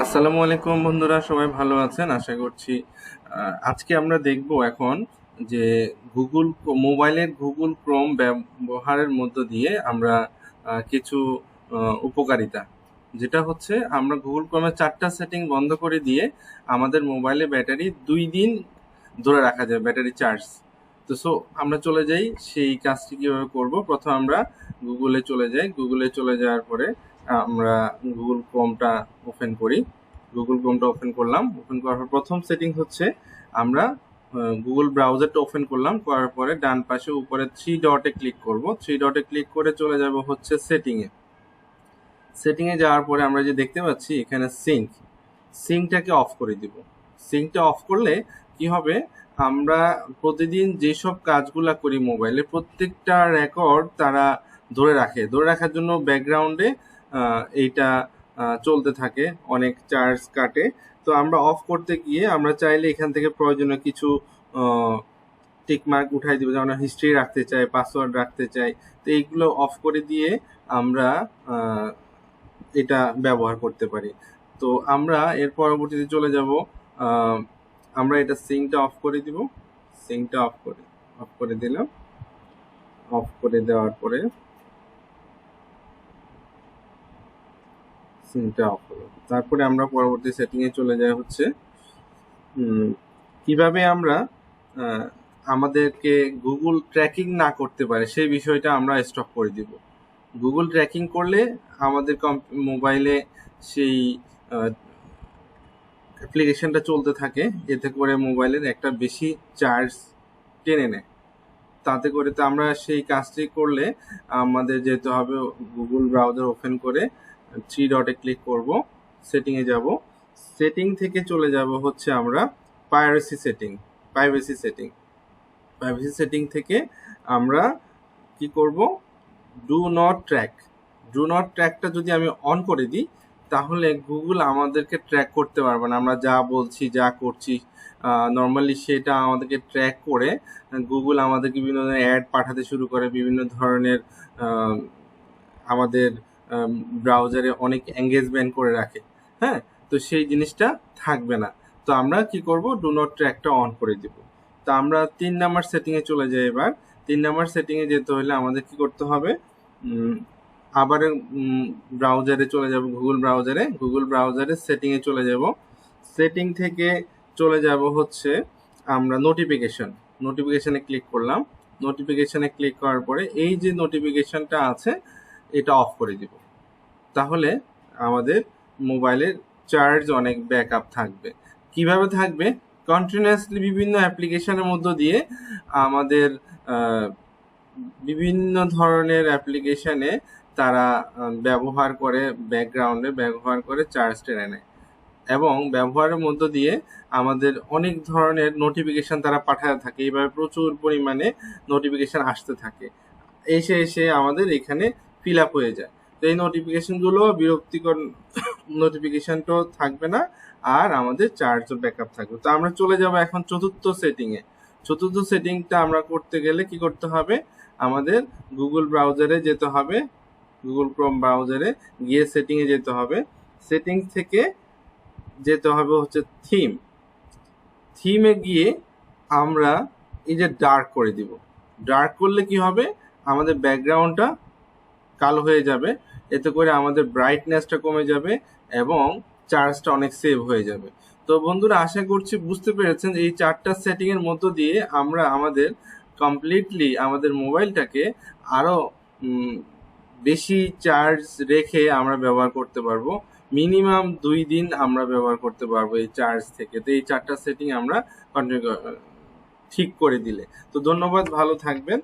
আসসালামু আলাইকুম বন্ধুরা, সবাই ভালো আছেন আশা করছি। আজকে আমরা দেখব এখন যে মোবাইলের গুগল ক্রোম ব্যবহারের মধ্য দিয়ে আমরা কিছু উপকারিতা, যেটা হচ্ছে আমরা গুগল ক্রোমের 4টা সেটিং বন্ধ করে দিয়ে আমাদের মোবাইলে ব্যাটারি 2 দিন ধরে রাখা যায়, ব্যাটারি চার্জ। তো আমরা চলে যাই সেই কাজটি কীভাবে করব। প্রথম আমরা গুগলে চলে যাই, গুগলে চলে যাওয়ার পরে আমরা গুগল ক্রোমটা ওপেন করি। গুগল ক্রোমটা ওপেন করলাম, ওপেন করার পর প্রথম সেটিং হচ্ছে আমরা গুগল ব্রাউজারটা ওপেন করলাম, করার পরে ডান পাশে উপরে 3 ডটে ক্লিক করব। 3 ডটে ক্লিক করে চলে যাব হচ্ছে সেটিংয়ে যাওয়ার পরে আমরা যে দেখতে পাচ্ছি এখানে সিঙ্কটাকে অফ করে দিব। সিঙ্কটা অফ করলে কি হবে, আমরা প্রতিদিন যেসব কাজগুলা করি মোবাইলে প্রত্যেকটা রেকর্ড তারা ধরে রাখার জন্য ব্যাকগ্রাউন্ডে এইটা চলতে থাকে, অনেক চার্জ কাটে। তো আমরা অফ করতে গিয়ে আমরা চাইলে এখান থেকে প্রয়োজনীয় কিছু টিকমার্ক উঠাই দিব, যেমন হিস্ট্রি রাখতে চাই, পাসওয়ার্ড রাখতে চাই। তো এইগুলো অফ করে দিয়ে আমরা এটা ব্যবহার করতে পারি। তো আমরা এর পরবর্তীতে চলে যাব, আমরা এটা সিঙ্কটা অফ করে দিব। সিঙ্কটা অফ করে দিলাম। অফ করে দেওয়ার পরে সিঙ্কটা অফ হলো। তারপরে আমরা পরবর্তী সেটিংয়ে চলে যাই হচ্ছে কিভাবে আমরা আমাদেরকে গুগল ট্র্যাকিং না করতে পারে সেই বিষয়টা আমরা স্টপ করে দিব। গুগল ট্র্যাকিং করলে আমাদের মোবাইলে সেই অ্যাপ্লিকেশনটা চলতে থাকে, এতে করে মোবাইলের একটা বেশি চার্জ টেনে নেয়। তাতে করে তো আমরা সেই কাজটি করলে আমাদের যেতে হবে গুগল ব্রাউজার ওপেন করে 3 ডটে ক্লিক করব, সেটিংয়ে যাব। সেটিং থেকে চলে যাব হচ্ছে আমরা প্রাইভেসি সেটিং থেকে আমরা কি করব, ডু নট ট্র্যাকটা যদি আমি অন করে দিই তাহলে গুগল আমাদেরকে ট্র্যাক করতে পারবে না। আমরা যা বলছি, যা করছি নর্মালি সেটা আমাদেরকে ট্র্যাক করে গুগল আমাদেরকে বিভিন্ন ধরনের অ্যাড পাঠাতে শুরু করে, বিভিন্ন ধরনের আমাদের ব্রাউজারে অনেক এঙ্গেজমেন্ট করে রাখে। হ্যাঁ, তো সেই জিনিসটা থাকবে না। তো আমরা কি করব, ডু নট ট্র্যাকটা অন করে দিব। তো আমরা 3 নাম্বার সেটিংয়ে চলে যাই। এবার 3 নাম্বার সেটিংয়ে যেতে হলে আমাদের কি করতে হবে, আবার ব্রাউজারে চলে যাব, গুগল ব্রাউজারে সেটিংয়ে চলে যাব। সেটিং থেকে চলে যাব হচ্ছে আমরা নোটিফিকেশনে ক্লিক করলাম। নোটিফিকেশনে ক্লিক করার পরে এই যে নোটিফিকেশনটা আছে এটা অফ করে দিব। তাহলে আমাদের মোবাইলের চার্জ অনেক ব্যাকআপ থাকবে। কিভাবে থাকবে, কন্টিনিউয়াসলি বিভিন্ন অ্যাপ্লিকেশনের মধ্য দিয়ে আমাদের বিভিন্ন ধরনের অ্যাপ্লিকেশনে তারা ব্যাকগ্রাউন্ডে ব্যবহার করে চার্জ টেনে নেয়, এবং ব্যবহারের মধ্য দিয়ে আমাদের অনেক ধরনের নোটিফিকেশন তারা পাঠাতে থাকে। এইভাবে প্রচুর পরিমাণে নোটিফিকেশন আসতে থাকে, এসে আমাদের এখানে ফিল আপ হয়ে যায়। তো এই নোটিফিকেশনগুলো বিরক্তিকর নোটিফিকেশনটাও থাকবে না, আর আমাদের চার্জও ব্যাকআপ থাকবে। তো আমরা চলে যাব এখন চতুর্থ সেটিংটা আমরা করতে গেলে কি করতে হবে, আমাদের গুগল ব্রাউজারে যেতে হবে, গুগল ক্রোম ব্রাউজারে গিয়ে সেটিংয়ে যেতে হবে। সেটিং থেকে যেতে হবে হচ্ছে থিমে গিয়ে আমরা এই যে ডার্ক করে দিব। ডার্ক করলে কি হবে, আমাদের ব্যাকগ্রাউন্ডটা কালো হয়ে যাবে, এতে করে আমাদের ব্রাইটনেসটা কমে যাবে এবং চার্জটা অনেক সেভ হয়ে যাবে। তো বন্ধুরা, আশা করছি বুঝতে পেরেছেন এই 4টা সেটিংয়ের মধ্য দিয়ে আমরা আমাদের কমপ্লিটলি আমাদের মোবাইলটাকে আরও বেশি চার্জ রেখে আমরা ব্যবহার করতে পারবো। মিনিমাম 2 দিন আমরা ব্যবহার করতে পারবো এই চার্জ থেকে। তো এই 4টা সেটিং আমরা ঠিক করে দিলে। তো ধন্যবাদ, ভালো থাকবেন।